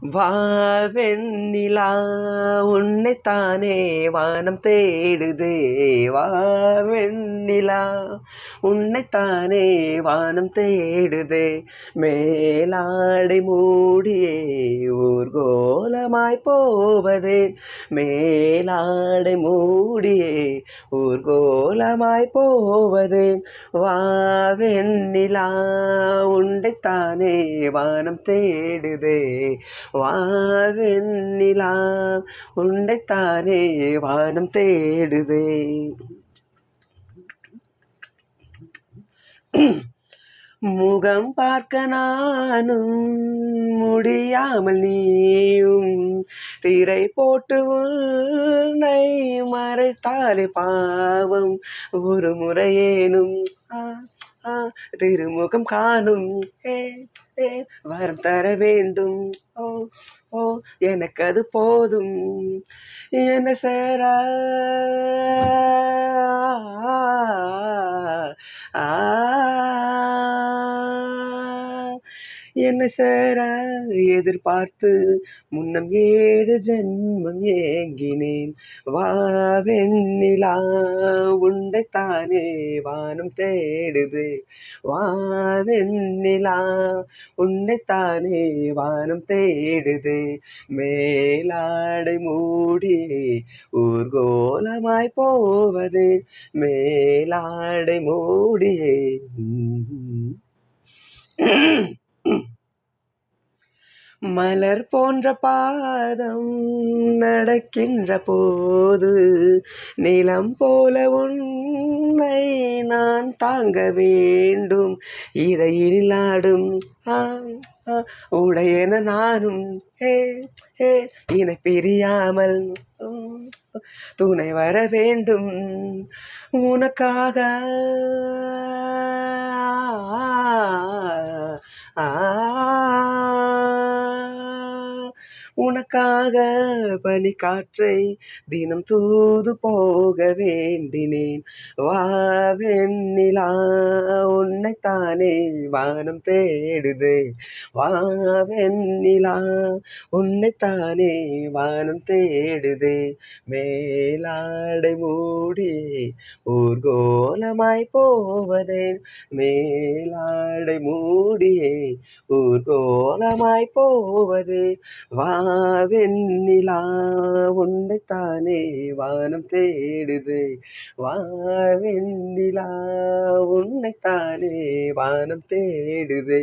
வா வெண்ணிலா உன்னைத்தானே வானம் தேடுதே. வா வெண்ணிலா உன்னைத்தானே வானம் தேடுதே. மேலாடை மூடியே ஊர்கோலமாய் போவதே. மேலாடை மூடியே ஊர்கோலமாய் போவதே. வா வெண்ணிலா உன்னைத்தானே வானம் தேடுதே. வா வெண்ணிலா உன்னைத்தானே வானம் தேடுதே. முகம் பார்க்க நானும் முடியாமல் நீயும் திரை போட்டு உன்னை மறைத்தாலே பாவம். ஒரு முறையேனும் திருமுகம் காணும் வரம் தர வேண்டும். ஓ ஓ எனக்கு அது போதும். என்ன சேர என்ன சேர எதிர்பார்த்து முன்னம் 7 ஜென்மம் ஏங்கினேன். வா வெண்ணிலா உன்னைத்தானே வானம் தேடுது. வா வெண்ணிலா உன்னைத்தானே வானம் தேடுது. மேலாடை மூடி ஊர்கோலமாய் போவது. மேலாடை மூடியே மலர் போன்ற பாதம் நடக்கின்ற போது நிலம் போல உன்னை நான் தாங்க வேண்டும். இடையில் ஆடும் உடையன நானும் இணை பிரியாமல் துணை வர வேண்டும். உனக்காக உனக்காக பனிக்காற்றை தினம் தூது போக வேண்டினேன். வா வெண்ணிலா உன்னைத்தானே வானம் தேடுதே. வா வெண்ணிலா உன்னைத்தானே வானம் தேடுதே. மேலாடை மூடி ஊர்கோலமாய் போவதே. மேலாடை மூடியே ஊர்கோலமாய் போவது. வா வெண்ணிலா உன்னைத்தானே வானம் தேடுது. வா வெண்ணிலா உன்னைத்தானே வானம் தேடுது.